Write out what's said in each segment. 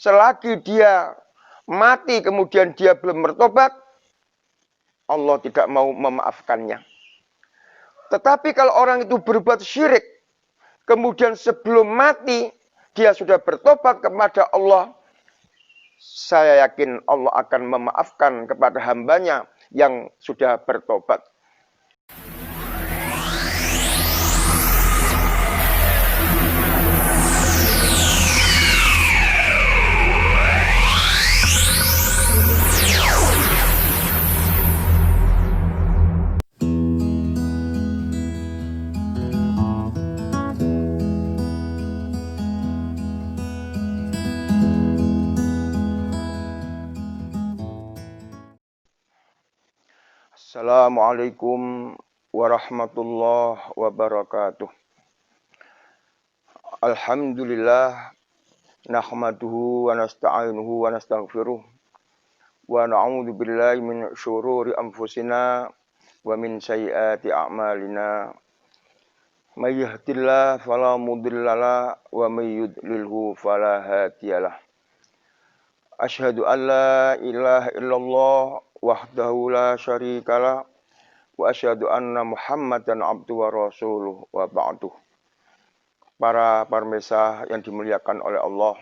selagi dia mati kemudian dia belum bertobat, Allah tidak mau memaafkannya. Tetapi kalau orang itu berbuat syirik, kemudian sebelum mati dia sudah bertobat kepada Allah, saya yakin Allah akan memaafkan kepada hambanya yang sudah bertobat. Assalamualaikum warahmatullahi wabarakatuh. Alhamdulillah, nahmaduhu wa nasta'inuhu wa nastaghfiruh wa na'udzu billahi min syururi anfusina wa min sayyiati a'malina. May yahdihillahu fala mudhillalah wa may yudlilhu fala hadiyalah. Asyhadu an la ilaha illallah wahdahu la syarikalah wa asyhadu anna Muhammadan abduhu wa rasuluh wa ba'duh. Para pemirsa yang dimuliakan oleh Allah,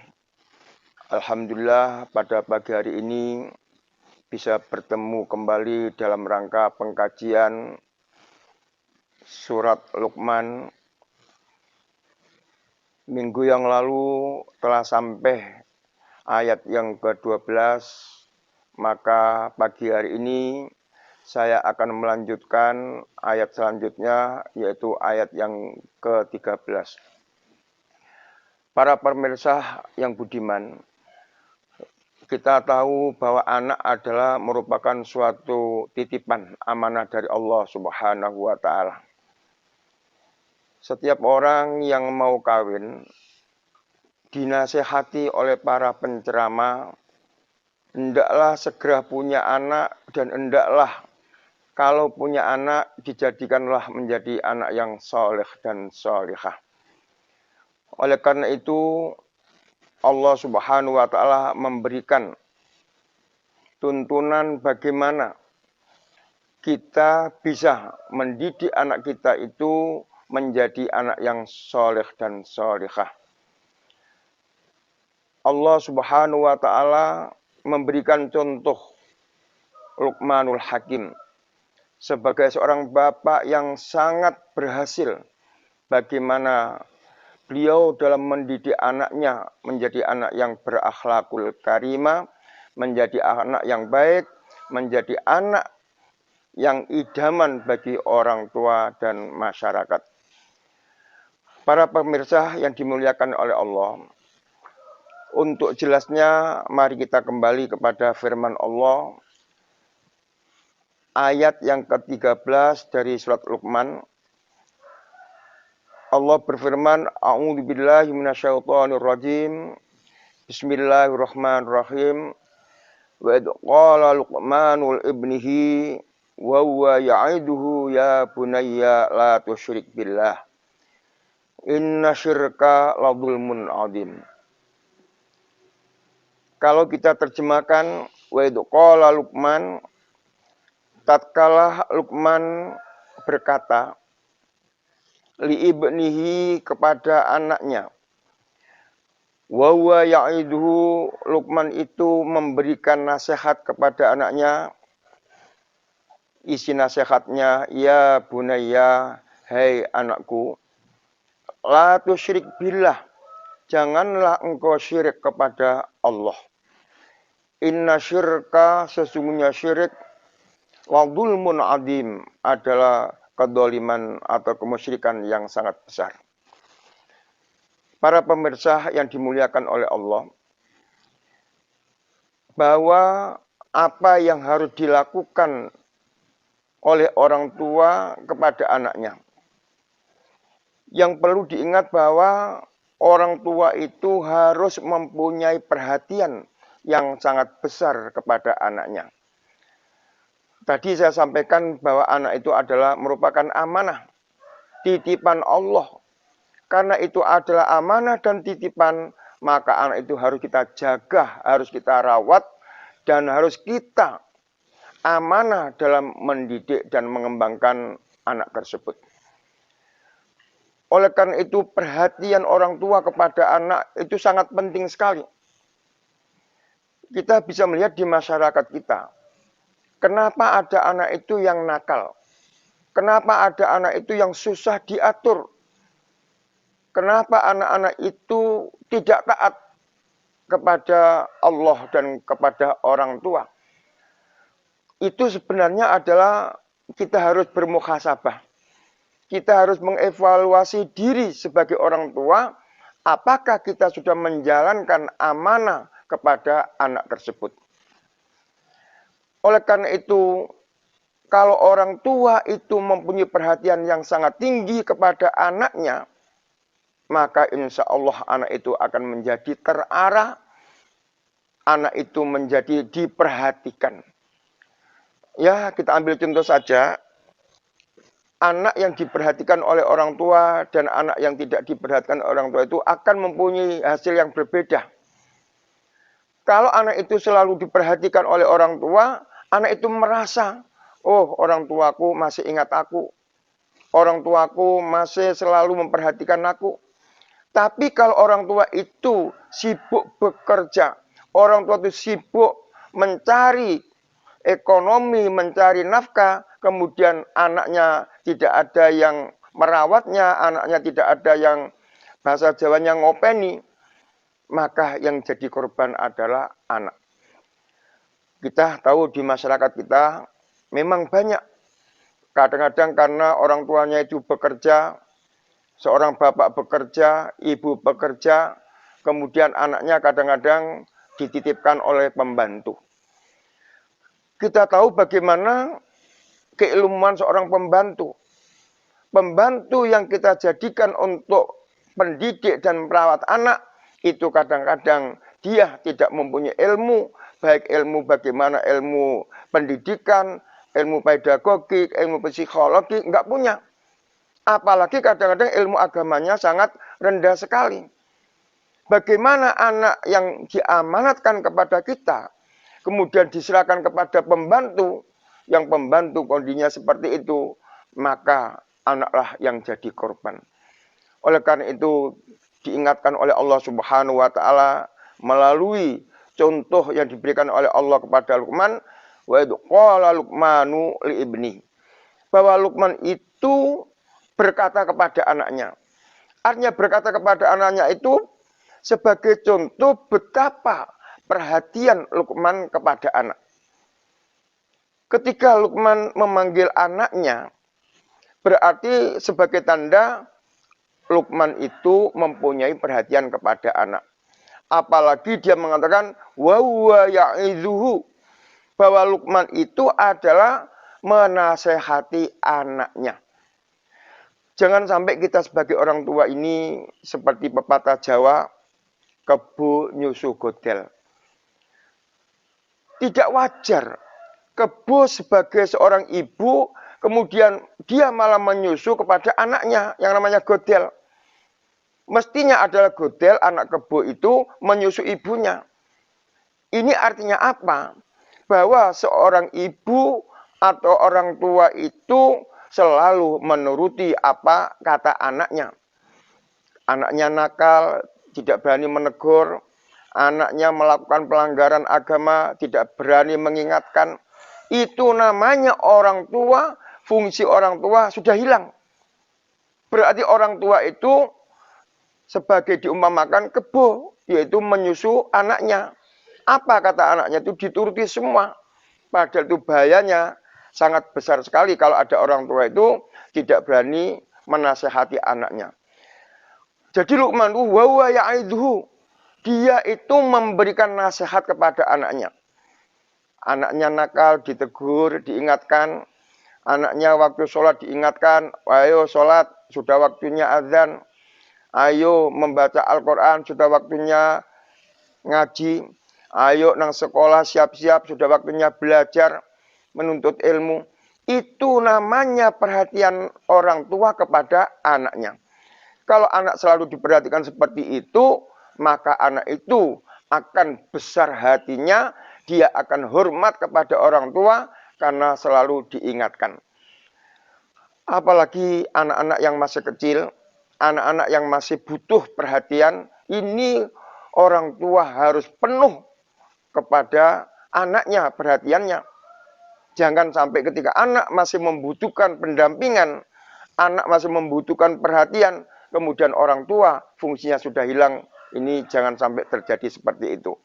alhamdulillah pada pagi hari ini bisa bertemu kembali dalam rangka pengkajian surat Luqman. Minggu yang lalu telah sampai ayat yang ke-12, maka pagi hari ini saya akan melanjutkan ayat selanjutnya, yaitu ayat yang ke-13. Para pemirsa yang budiman, kita tahu bahwa anak adalah merupakan suatu titipan amanah dari Allah Subhanahu wa Ta'ala. Setiap orang yang mau kawin dinasehati oleh para penceramah, hendaklah segera punya anak, dan hendaklah kalau punya anak dijadikanlah menjadi anak yang soleh dan solihah. Oleh karena itu Allah Subhanahu wa Ta'ala memberikan tuntunan bagaimana kita bisa mendidik anak kita itu menjadi anak yang soleh dan solihah. Allah Subhanahu wa Ta'ala memberikan contoh Luqmanul Hakim sebagai seorang bapak yang sangat berhasil bagaimana beliau dalam mendidik anaknya menjadi anak yang berakhlakul karimah, menjadi anak yang baik, menjadi anak yang idaman bagi orang tua dan masyarakat. Para pemirsa yang dimuliakan oleh Allah, untuk jelasnya mari kita kembali kepada firman Allah ayat yang ke-13 dari surat Luqman. Allah berfirman, a'udzubillahi minasyaitonirrajim. Bismillahirrahmanirrahim. Wa idh qala Luqmanul ibnihi wa huwa ya'iduhu ya bunayya la tusyrik billah. Inna syirka la dzulmun 'adzim. Kalau kita terjemahkan, wa idh qala Luqman, tatkala Luqman berkata li ibnihi kepada anaknya. Wa huwa ya'iduhu, Luqman itu memberikan nasihat kepada anaknya. Isi nasihatnya, ya bunayya, hai anakku, la tusyrik billah, janganlah engkau syirik kepada Allah. Inna syirka, sesungguhnya syirik, la dzulmun 'adzim, adalah kedoliman atau kemusyrikan yang sangat besar. Para pemirsa yang dimuliakan oleh Allah, bahwa apa yang harus dilakukan oleh orang tua kepada anaknya. Yang perlu diingat bahwa orang tua itu harus mempunyai perhatian yang sangat besar kepada anaknya. Tadi saya sampaikan bahwa anak itu adalah merupakan amanah, titipan Allah. Karena itu adalah amanah dan titipan, maka anak itu harus kita jaga, harus kita rawat, dan harus kita amanah dalam mendidik dan mengembangkan anak tersebut. Oleh karena itu, perhatian orang tua kepada anak itu sangat penting sekali. Kita bisa melihat di masyarakat kita, kenapa ada anak itu yang nakal? Kenapa ada anak itu yang susah diatur? Kenapa anak-anak itu tidak taat kepada Allah dan kepada orang tua? Itu sebenarnya adalah kita harus bermuhasabah. Kita harus mengevaluasi diri sebagai orang tua, apakah kita sudah menjalankan amanah kepada anak tersebut. Oleh karena itu, kalau orang tua itu mempunyai perhatian yang sangat tinggi kepada anaknya, maka insya Allah anak itu akan menjadi terarah, anak itu menjadi diperhatikan. Ya, kita ambil contoh saja, anak yang diperhatikan oleh orang tua dan anak yang tidak diperhatikan orang tua itu akan mempunyai hasil yang berbeda. Kalau anak itu selalu diperhatikan oleh orang tua, anak itu merasa, oh orang tuaku masih ingat aku, orang tuaku masih selalu memperhatikan aku. Tapi kalau orang tua itu sibuk bekerja, orang tua itu sibuk mencari ekonomi, mencari nafkah, kemudian anaknya tidak ada yang merawatnya, anaknya tidak ada yang bahasa Jawanya ngopeni, maka yang jadi korban adalah anak. Kita tahu di masyarakat kita memang banyak, kadang-kadang karena orang tuanya itu bekerja, seorang bapak bekerja, ibu bekerja, kemudian anaknya kadang-kadang dititipkan oleh pembantu. Kita tahu bagaimana keilmuan seorang pembantu. Pembantu yang kita jadikan untuk pendidik dan merawat anak, itu kadang-kadang dia tidak mempunyai ilmu, baik ilmu bagaimana ilmu pendidikan, ilmu pedagogik, ilmu psikologi, enggak punya. Apalagi kadang-kadang ilmu agamanya sangat rendah sekali. Bagaimana anak yang diamanatkan kepada kita, kemudian diserahkan kepada pembantu, yang pembantu kondisinya seperti itu, maka anaklah yang jadi korban. Oleh karena itu, diingatkan oleh Allah Subhanahu wa Ta'ala melalui contoh yang diberikan oleh Allah kepada Luqman, wa idh qala Luqmanu li ibni, bahwa Luqman itu berkata kepada anaknya. Artinya berkata kepada anaknya itu sebagai contoh betapa perhatian Luqman kepada anak. Ketika Luqman memanggil anaknya, berarti sebagai tanda Luqman itu mempunyai perhatian kepada anak. Apalagi dia mengatakan wa huwa ya'idzuhu, bahwa Luqman itu adalah menasehati anaknya. Jangan sampai kita sebagai orang tua ini seperti pepatah Jawa, kebo nyusu godel. Tidak wajar kebo sebagai seorang ibu, kemudian dia malah menyusu kepada anaknya yang namanya godel. Mestinya adalah godel, anak kebo itu menyusu ibunya. Ini artinya apa? Bahwa seorang ibu atau orang tua itu selalu menuruti apa kata anaknya. Anaknya nakal, tidak berani menegur. Anaknya melakukan pelanggaran agama, tidak berani mengingatkan. Itu namanya orang tua, fungsi orang tua sudah hilang. Berarti orang tua itu sebagai diumpamakan kebo, yaitu menyusu anaknya. Apa kata anaknya itu dituruti semua. Padahal itu bahayanya sangat besar sekali kalau ada orang tua itu tidak berani menasehati anaknya. Jadi Luqman itu wa huwa ya'idzuhu, dia itu memberikan nasihat kepada anaknya. Anaknya nakal ditegur, diingatkan. Anaknya waktu sholat diingatkan, ayo sholat, sudah waktunya azan. Ayo membaca Al-Quran, sudah waktunya ngaji. Ayo nang sekolah siap-siap, sudah waktunya belajar, menuntut ilmu. Itu namanya perhatian orang tua kepada anaknya. Kalau anak selalu diperhatikan seperti itu, maka anak itu akan besar hatinya, dia akan hormat kepada orang tua karena selalu diingatkan. Apalagi anak-anak yang masih kecil, anak-anak yang masih butuh perhatian, ini orang tua harus penuh kepada anaknya perhatiannya. Jangan sampai ketika anak masih membutuhkan pendampingan, anak masih membutuhkan perhatian, kemudian orang tua fungsinya sudah hilang. Ini jangan sampai terjadi seperti itu.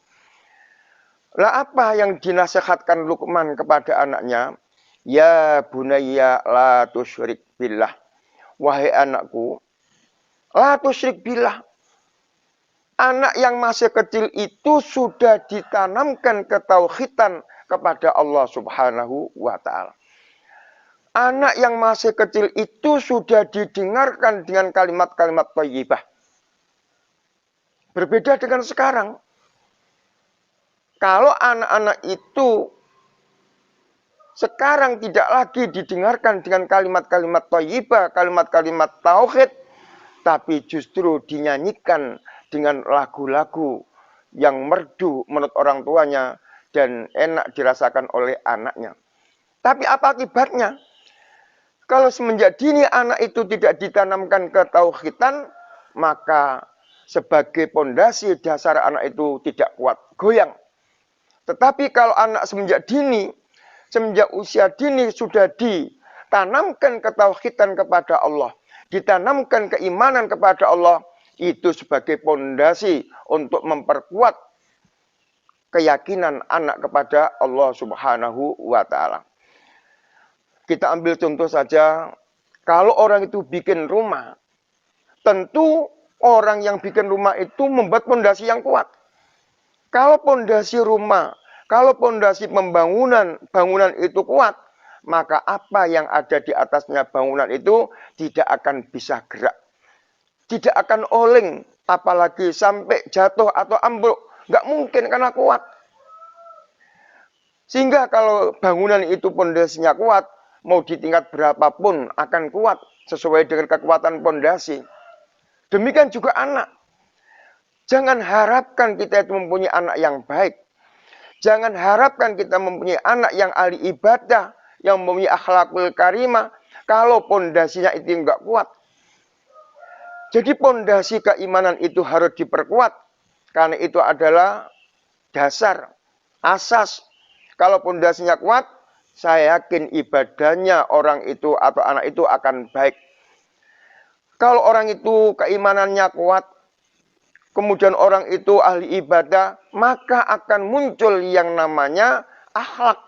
Lah apa yang dinasihatkan Luqman kepada anaknya? Ya bunayya la tusyrik billah. Wahai anakku, la tusyrik billah. Anak yang masih kecil itu sudah ditanamkan ketauhidan kepada Allah Subhanahu wa ta'ala. Anak yang masih kecil itu sudah didengarkan dengan kalimat-kalimat thayyibah. Berbeda dengan sekarang. Kalau anak-anak itu sekarang tidak lagi didengarkan dengan kalimat-kalimat thayyibah, kalimat-kalimat tauhid, tapi justru dinyanyikan dengan lagu-lagu yang merdu menurut orang tuanya dan enak dirasakan oleh anaknya. Tapi apa akibatnya? Kalau semenjak dini anak itu tidak ditanamkan ketauhidan, maka sebagai pondasi dasar anak itu tidak kuat, goyang. Tetapi kalau anak semenjak dini, semenjak usia dini sudah ditanamkan ketauhidan kepada Allah, ditanamkan keimanan kepada Allah, itu sebagai pondasi untuk memperkuat keyakinan anak kepada Allah Subhanahu wa ta'ala. Kita ambil contoh saja, kalau orang itu bikin rumah, tentu orang yang bikin rumah itu membuat pondasi yang kuat. Kalau pondasi rumah, kalau pondasi bangunan itu kuat, maka apa yang ada di atasnya bangunan itu tidak akan bisa gerak. Tidak akan oleng, apalagi sampai jatuh atau ambruk. Nggak mungkin karena kuat. Sehingga kalau bangunan itu pondasinya kuat, mau di tingkat berapapun akan kuat sesuai dengan kekuatan pondasi. Demikian juga anak. Jangan harapkan kita itu mempunyai anak yang baik. Jangan harapkan kita mempunyai anak yang ahli ibadah, yang mempunyai akhlakul karimah, kalau pondasinya itu enggak kuat. Jadi pondasi keimanan itu harus diperkuat, karena itu adalah dasar, asas. Kalau pondasinya kuat, saya yakin ibadahnya orang itu atau anak itu akan baik. Kalau orang itu keimanannya kuat, kemudian orang itu ahli ibadah, maka akan muncul yang namanya akhlak.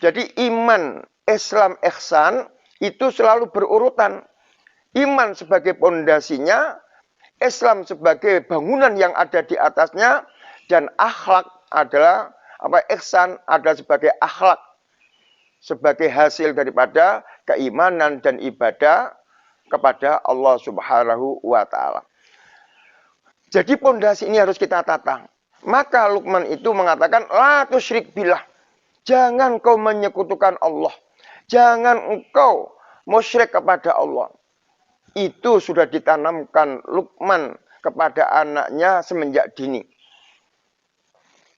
Jadi iman, Islam, ihsan itu selalu berurutan. Iman sebagai pondasinya, Islam sebagai bangunan yang ada di atasnya, dan akhlak adalah ihsan adalah sebagai akhlak, sebagai hasil daripada keimanan dan ibadah kepada Allah Subhanahu wa ta'ala. Jadi pondasi ini harus kita tata. Maka Luqman itu mengatakan, la tusyrik billah. Jangan kau menyekutukan Allah. Jangan engkau musyrik kepada Allah. Itu sudah ditanamkan Luqman kepada anaknya semenjak dini.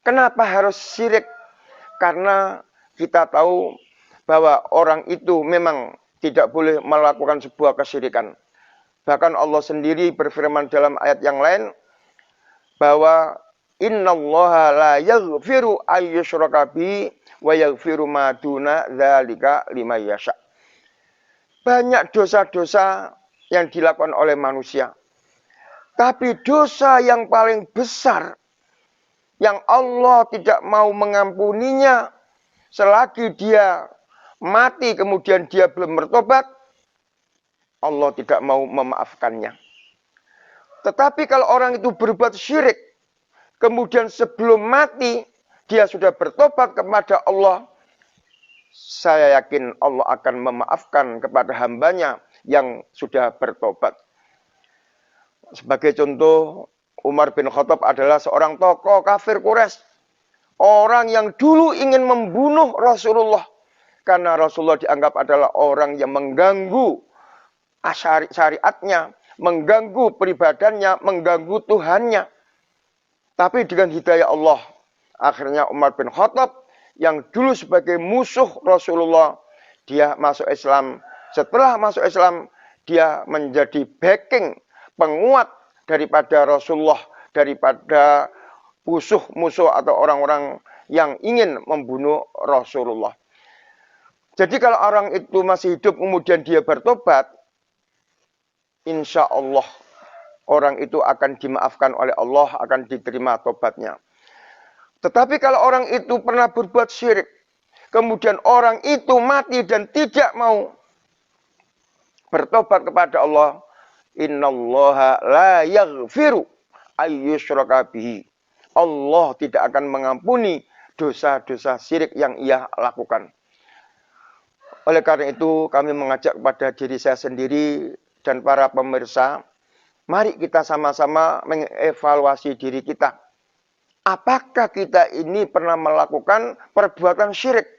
Kenapa harus syirik? Karena kita tahu bahwa orang itu memang tidak boleh melakukan sebuah kesyirikan. Bahkan Allah sendiri berfirman dalam ayat yang lain, bahwa innallaha la yaghfiru ayyushraka bihi wa yaghfiru ma duna dzalika liman yasha. Banyak dosa-dosa yang dilakukan oleh manusia. Tapi dosa yang paling besar yang Allah tidak mau mengampuninya selagi dia mati kemudian dia belum bertobat, Allah tidak mau memaafkannya. Tetapi kalau orang itu berbuat syirik, kemudian sebelum mati, dia sudah bertobat kepada Allah, saya yakin Allah akan memaafkan kepada hambanya yang sudah bertobat. Sebagai contoh, Umar bin Khattab adalah seorang tokoh kafir Quraisy. Orang yang dulu ingin membunuh Rasulullah. Karena Rasulullah dianggap adalah orang yang mengganggu syariatnya, mengganggu peribadannya, mengganggu Tuhannya. Tapi dengan hidayah Allah, akhirnya Umar bin Khattab yang dulu sebagai musuh Rasulullah, dia masuk Islam. Setelah masuk Islam, dia menjadi backing, penguat daripada Rasulullah, daripada musuh-musuh atau orang-orang yang ingin membunuh Rasulullah. Jadi kalau orang itu masih hidup kemudian dia bertobat, insya Allah orang itu akan dimaafkan oleh Allah, akan diterima tobatnya. Tetapi kalau orang itu pernah berbuat syirik, kemudian orang itu mati dan tidak mau bertobat kepada Allah, innallaha la yaghfiru ayyusyraka bihi. Allah tidak akan mengampuni dosa-dosa syirik yang ia lakukan. Oleh karena itu kami mengajak kepada diri saya sendiri dan para pemirsa, mari kita sama-sama mengevaluasi diri kita. Apakah kita ini pernah melakukan perbuatan syirik?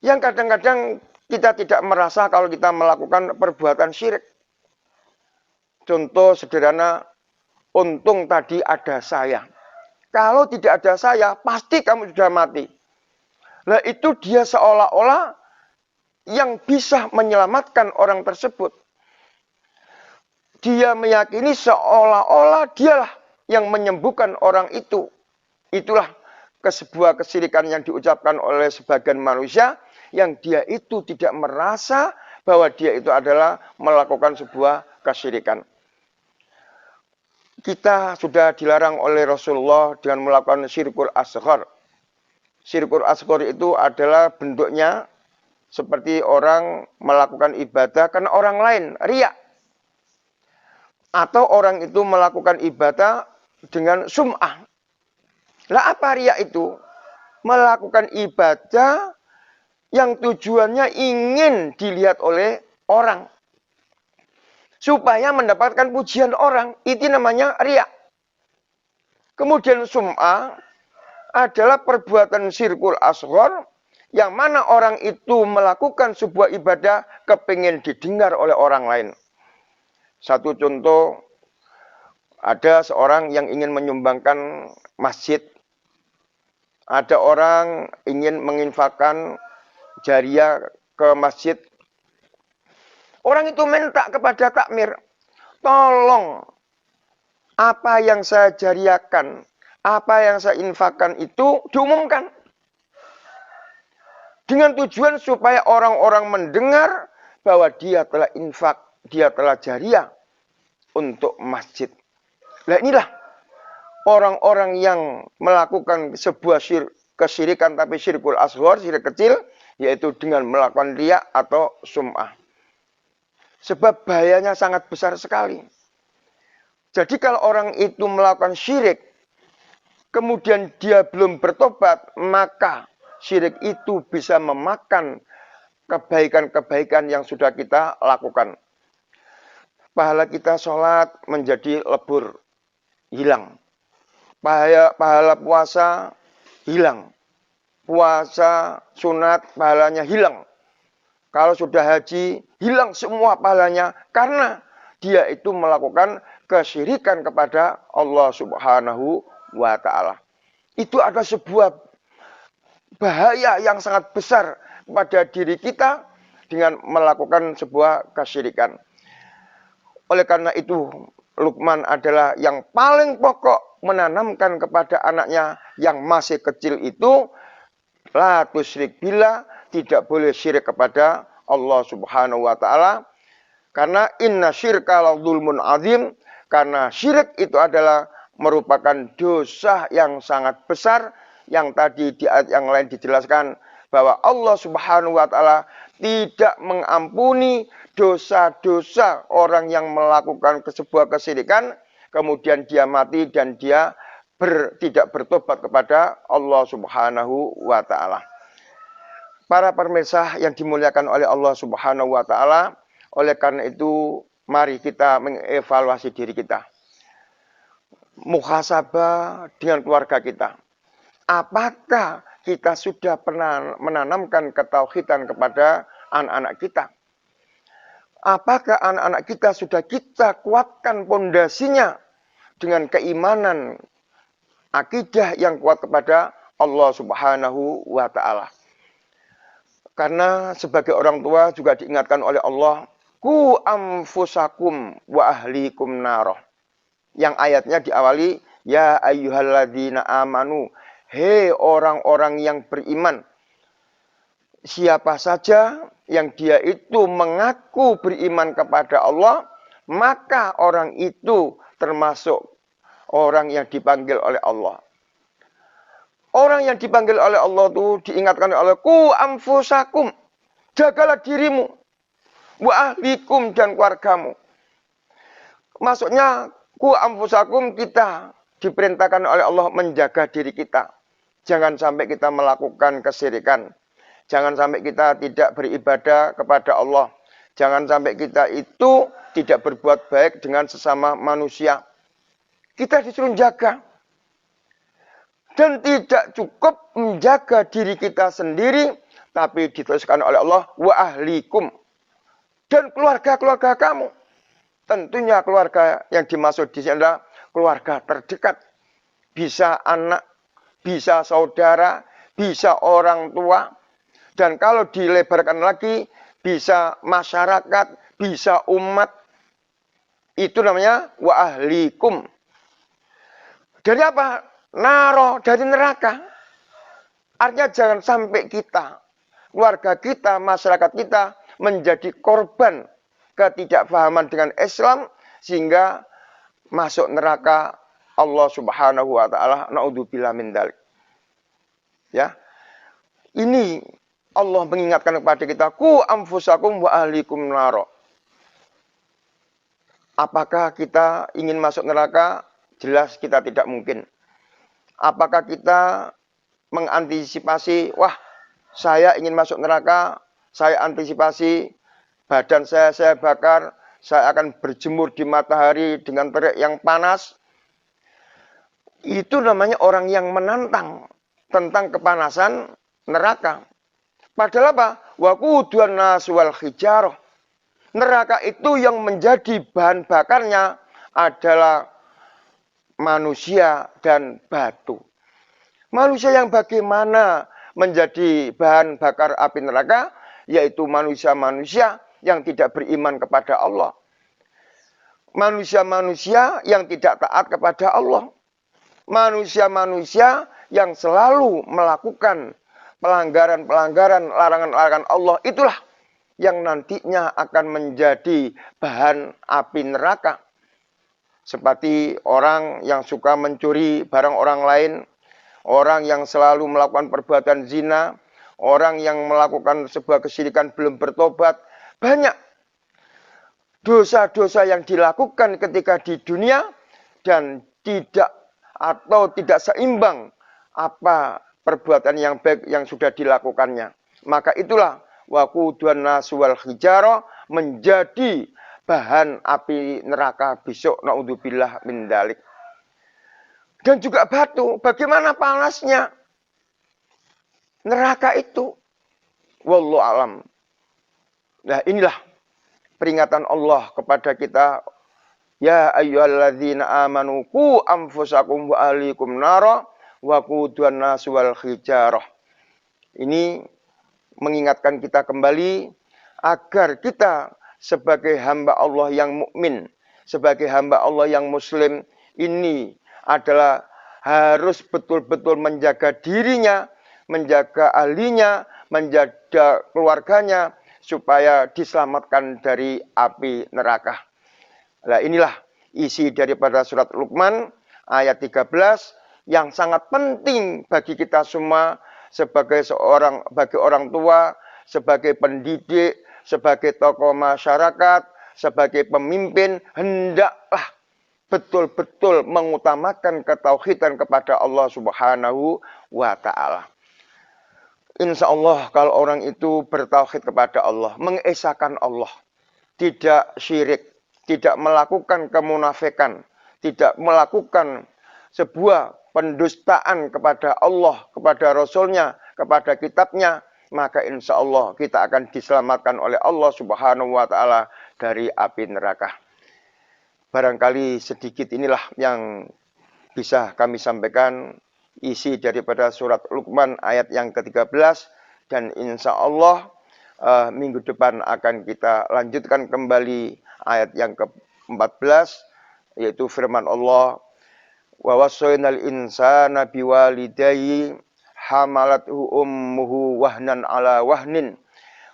Yang kadang-kadang kita tidak merasa kalau kita melakukan perbuatan syirik. Contoh sederhana, untung tadi ada saya. Kalau tidak ada saya, pasti kamu sudah mati. Nah itu dia seolah-olah yang bisa menyelamatkan orang tersebut. Dia meyakini seolah-olah dialah yang menyembuhkan orang itu. Itulah sebuah kesyirikan yang diucapkan oleh sebagian manusia yang dia itu tidak merasa bahwa dia itu adalah melakukan sebuah kesyirikan. Kita sudah dilarang oleh Rasulullah dengan melakukan syirkul asghar. Syirkul asghar itu adalah bentuknya seperti orang melakukan ibadah karena orang lain, riya. Atau orang itu melakukan ibadah dengan sum'ah. Lah apa riya itu? Melakukan ibadah yang tujuannya ingin dilihat oleh orang. Supaya mendapatkan pujian orang. Itu namanya riya. Kemudian sum'ah adalah perbuatan syirkul asghar yang mana orang itu melakukan sebuah ibadah kepingin didengar oleh orang lain. Satu contoh, ada seorang yang ingin menyumbangkan masjid. Ada orang ingin menginfakkan jariah ke masjid. Orang itu minta kepada takmir, tolong apa yang saya jariahkan, apa yang saya infakkan itu diumumkan. Dengan tujuan supaya orang-orang mendengar bahwa dia telah infak, dia telah jariah untuk masjid. Nah inilah orang-orang yang melakukan sebuah kesyirikan tapi syirkul asghar, syirik kecil, yaitu dengan melakukan riya atau sum'ah. Sebab bahayanya sangat besar sekali. Jadi kalau orang itu melakukan syirik, kemudian dia belum bertobat, maka syirik itu bisa memakan kebaikan-kebaikan yang sudah kita lakukan. Pahala kita sholat menjadi lebur, hilang. Pahala puasa hilang. Puasa sunat pahalanya hilang. Kalau sudah haji, hilang semua pahalanya karena dia itu melakukan kesyirikan kepada Allah Subhanahu wa Ta'ala. Itu adalah sebuah bahaya yang sangat besar pada diri kita dengan melakukan sebuah kesyirikan. Oleh karena itu, Luqman adalah yang paling pokok menanamkan kepada anaknya yang masih kecil itu, la tusyrik billah, tidak boleh syirik kepada Allah Subhanahu wa Ta'ala. Karena inna syirka la dzulmun azim, karena syirik itu adalah merupakan dosa yang sangat besar, yang tadi di ayat yang lain dijelaskan bahwa Allah Subhanahu wa Ta'ala tidak mengampuni dosa-dosa orang yang melakukan sebuah kesyirikan, kemudian dia mati dan dia tidak bertobat kepada Allah Subhanahu wa Ta'ala. Para pemirsa yang dimuliakan oleh Allah Subhanahu wa Ta'ala, oleh karena itu mari kita mengevaluasi diri kita. Muhasabah dengan keluarga kita. Apakah kita sudah pernah menanamkan ketauhidan kepada anak-anak kita? Apakah anak-anak kita sudah kita kuatkan pondasinya dengan keimanan, akidah yang kuat kepada Allah Subhanahu wa Ta'ala. Karena sebagai orang tua juga diingatkan oleh Allah, ku anfusakum wa ahlikum naroh. Yang ayatnya diawali, ya ayyuhalladzina amanu, hei orang-orang yang beriman. Siapa saja yang dia itu mengaku beriman kepada Allah, maka orang itu termasuk orang yang dipanggil oleh Allah. Orang yang dipanggil oleh Allah itu diingatkan oleh ku anfusakum. Jagalah dirimu. Wa ahlikum dan keluargamu. Maksudnya ku anfusakum, kita diperintahkan oleh Allah menjaga diri kita. Jangan sampai kita melakukan kesyirikan. Jangan sampai kita tidak beribadah kepada Allah. Jangan sampai kita itu tidak berbuat baik dengan sesama manusia. Kita disuruh jaga. Dan tidak cukup menjaga diri kita sendiri, tapi dituliskan oleh Allah, wa ahlikum. Dan keluarga-keluarga kamu. Tentunya keluarga yang dimaksud di sini adalah keluarga terdekat. Bisa anak, bisa saudara, bisa orang tua. Dan kalau dilebarkan lagi, bisa masyarakat, bisa umat. Itu namanya wa ahlikum. Dari apa? Naro, dari neraka. Artinya jangan sampai kita, keluarga kita, masyarakat kita menjadi korban ketidakfahaman dengan Islam sehingga masuk neraka Allah Subhanahu wa Ta'ala. Na'udzubillah min dzalik. Ya. Ini Allah mengingatkan kepada kita, ku anfusakum wa ahlikum naro. Apakah kita ingin masuk neraka? Jelas kita tidak mungkin. Apakah kita mengantisipasi, wah saya ingin masuk neraka, saya antisipasi, badan saya bakar, saya akan berjemur di matahari dengan terik yang panas. Itu namanya orang yang menantang tentang kepanasan neraka. Padahal apa? Waquduhan nas wal hijarah. Neraka itu yang menjadi bahan bakarnya adalah manusia dan batu. Manusia yang bagaimana menjadi bahan bakar api neraka? Yaitu manusia-manusia yang tidak beriman kepada Allah. Manusia-manusia yang tidak taat kepada Allah. Manusia-manusia yang selalu melakukan pelanggaran-pelanggaran, larangan-larangan Allah. Itulah yang nantinya akan menjadi bahan api neraka. Seperti orang yang suka mencuri barang orang lain, orang yang selalu melakukan perbuatan zina, orang yang melakukan sebuah kesyirikan belum bertobat. Banyak dosa-dosa yang dilakukan ketika di dunia dan tidak seimbang apa perbuatan yang baik yang sudah dilakukannya. Maka itulah waquduhan nas wal hijarah menjadi bahan api neraka besok, naudzubillah min dzalik. Dan juga batu, bagaimana panasnya neraka itu? Wallahu alam. Nah, inilah peringatan Allah kepada kita. Ya ayyuhalladzina amanu qu anfusakum wa ahlikum nara waquduhan nas wal hijarah. Ini mengingatkan kita kembali agar kita sebagai hamba Allah yang mukmin, sebagai hamba Allah yang muslim, ini adalah harus betul-betul menjaga dirinya, menjaga ahlinya, menjaga keluarganya, supaya diselamatkan dari api neraka. Nah, inilah isi daripada surat Luqman ayat 13 yang sangat penting bagi kita semua sebagai bagi orang tua, sebagai pendidik, sebagai tokoh masyarakat, sebagai pemimpin, hendaklah betul-betul mengutamakan ketauhidan kepada Allah Subhanahu wa Ta'ala. Insya Allah kalau orang itu bertauhid kepada Allah, mengesahkan Allah, tidak syirik, tidak melakukan kemunafikan, tidak melakukan sebuah pendustaan kepada Allah, kepada Rasulnya, kepada kitabnya, maka insya Allah kita akan diselamatkan oleh Allah Subhanahu wa Ta'ala dari api neraka. Barangkali sedikit inilah yang bisa kami sampaikan isi daripada surat Luqman ayat yang ke-13, dan insya Allah minggu depan akan kita lanjutkan kembali ayat yang ke-14, yaitu firman Allah, wa wassaynal insana biwalidayhi hamalathu ummuhu wahnan ala wahnin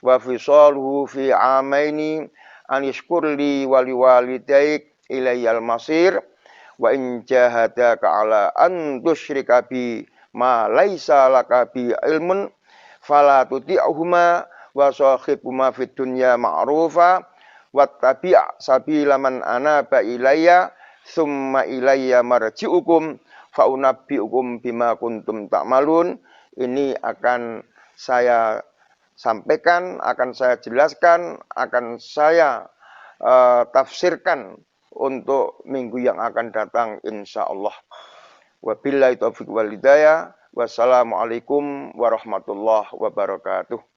wa fisaluhu fi amaini anishkurli waliwalidayk ilayyal masir wa in jahadaka ala an tusyrika bi ma laisa laka bi ilmun fala tuti'huma wa sahibhuma fid dunya ma'rufa wattabi' sabila man anaba ilayya summa ilayya marji'ukum fa unabbi'ukum bima kuntum ta'malun. Ini akan saya sampaikan, akan saya jelaskan, akan saya tafsirkan untuk minggu yang akan datang insya Allah. Wabillahi taufiq wal hidayah. Wassalamualaikum warahmatullahi wabarakatuh.